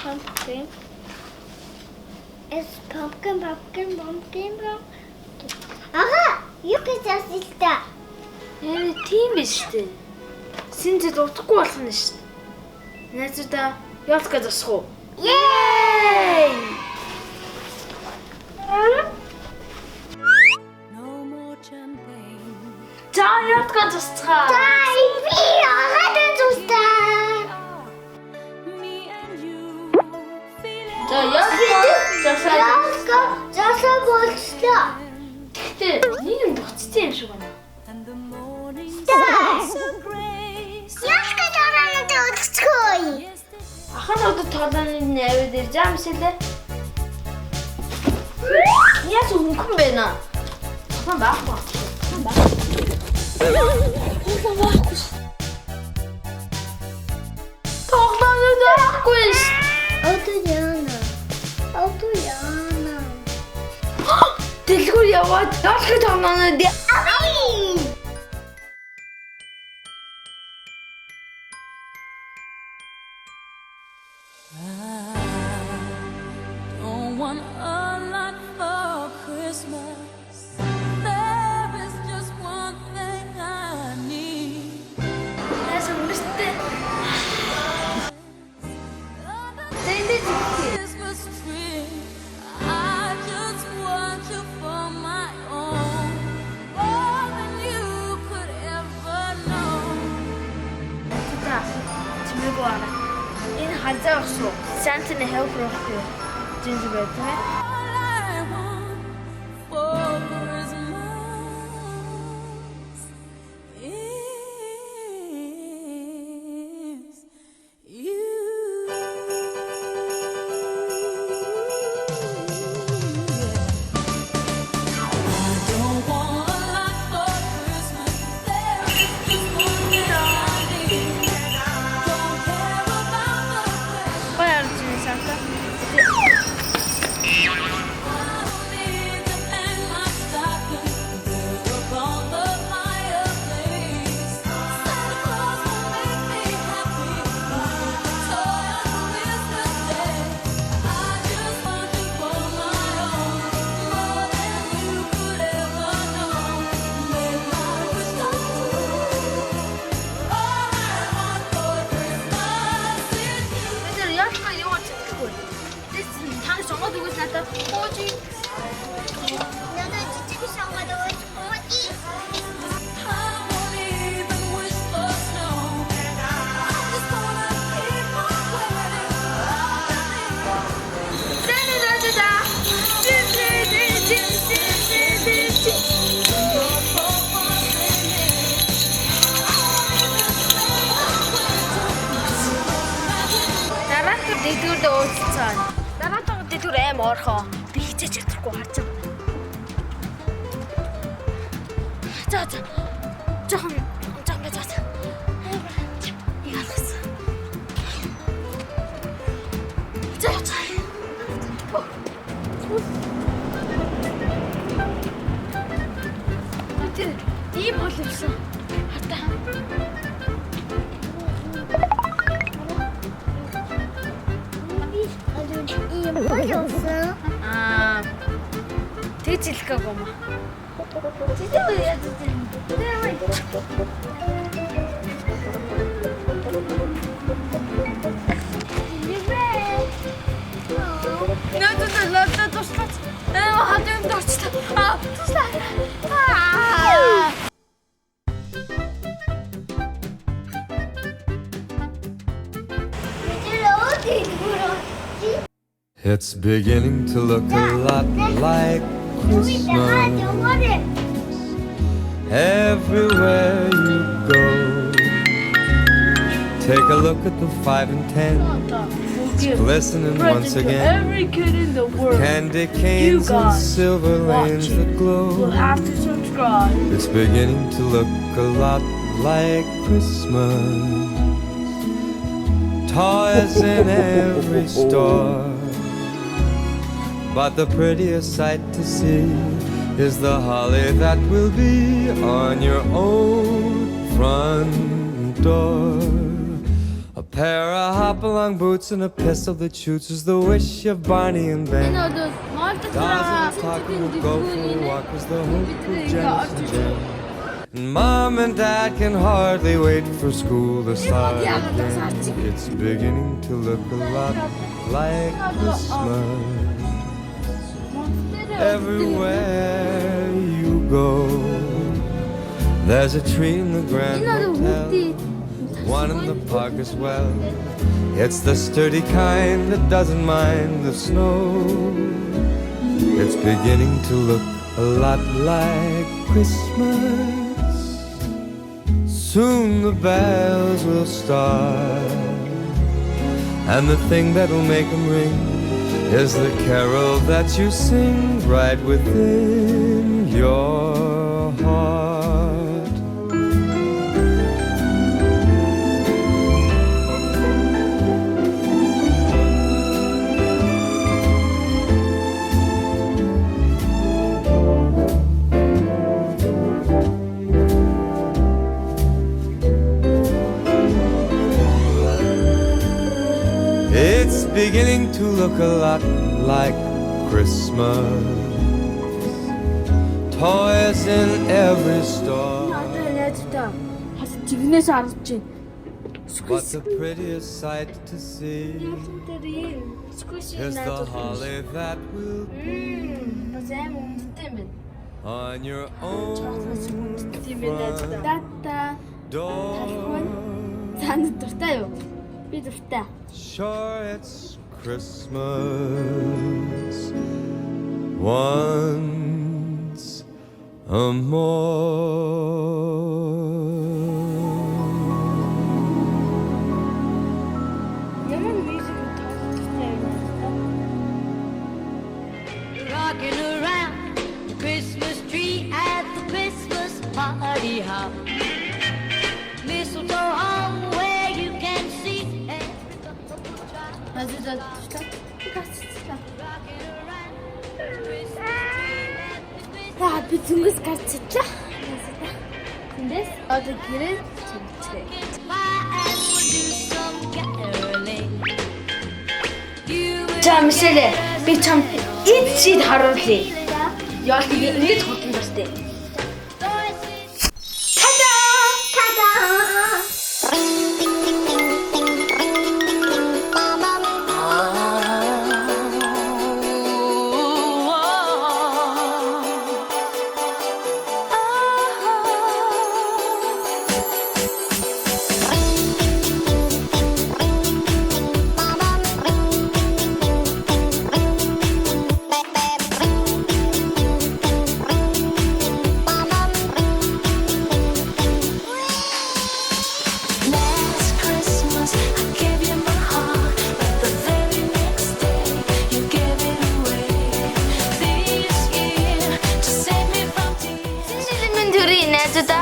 Pumpkin. It's pumpkin. Aha! Yukarıda işte. Evet, тийм биш үү? Синзэд утгагүй болно шүү дээ. Найзуудаа ялка засах уу? Yay! За ялка засцгаа. Дай би хатан тустай. За ялка засаа. Ялка засаа болчихлоо. Гэтэ нэг юм буцсан юм шиг байна. Ялка тараанад өдөрцгөө. Ахад одоо тоолооны навид ирж байгаа юм шиг лээ. Яаж өнгөн бэ наа? Хан баахгүй. Тоолооны даахгүй. Auto Yana. Дэлгүүр яваад ялка тоолооны Don't want a lot for Christmas. There is just one thing I need. Яасан мөртөө. Christmas tree. I just want you for my own, more than you could ever know. За. Чимээг аа. Энэ хазаа өгсөө. Сантны хэлбэр өгөх. Жинж байдаг. All I want for Christmas is you. I don't want a lot for Christmas. There is just one thing I need. Don't care about the pressure. Баяр чинь санта. Тэр ялка яваад чадахгүй. Тэс тань сонгоод өгөөс надад хөөж. Надад жижиг шонгод өгөөч. Тэний надад. Дараах дэдгүүрдээ уулзсан. Дараах дэдгүүр аим орхоо. Би хичээж чадахгүй харж байгаа. За. Жохон байж. Яалгас. За. Тэр ийм бол юмсан. Хата. Ийм боловсон. Тэг жилхээгүй юм. Тэдээ яа зүтэй. Надад туслаач. Хад юм дурчлаа. Туслаа. It's beginning to look a lot like Christmas everywhere you go. Take a look at the 5 and 10, glistening once again. Every kid in the world. Candy canes and guys silver lanes that will glow. have to subscribe. It's beginning to look a lot like Christmas. Toys in every store, but the prettiest sight to see is the holly that will be on your own front door. A Pair of hop-along boots and a pistol that shoots is the wish of Barney and Ben. 나도 마을도 Dolls 살아. and talk will go for a walk was the hope of Janice and Jen. And Mom and Dad can hardly wait for school to start again. It's beginning to look a lot like Christmas. Everywhere you go, there's a tree in the Grand Hotel, one in the park as well. It's the sturdy kind that doesn't mind the snow. It's beginning to look a lot like Christmas. Soon the bells will start, and the thing that'll make them ring is the carol that you sing right within your heart. It's beginning to look a lot like Christmas. Toys in every store, 나도 다시 지금에서 알았지. but the prettiest sight to see 녀석들이 스쿠시 is the 나도. holly that will 맞아, 뭔지 때문에. on your 저서 뭔지 own 때문에 나도 따따. door. 나는 떴다요. 삐졌다. Sure, it's Christmas once more. 영원 뮤직을 더 듣어요. Rocking around the Christmas tree at the Christmas party hop. Mistletoe hung where you can see every couple child. 나도 떴다. 갔었다. Rocking around the Christmas tree at the Christmas 야, 앞에 둥근 갔었다. 근데 어디 길은 정체. and we'll do some caroling. You will 자, 미셸레, би чам эцсид харуулъя. Яа тэгээ ингэж хотон бастай. Last Christmas I gave you my heart, but the very next day you gave it away. This year to save me from tears. Шинэ элемент төрийн найзуудаа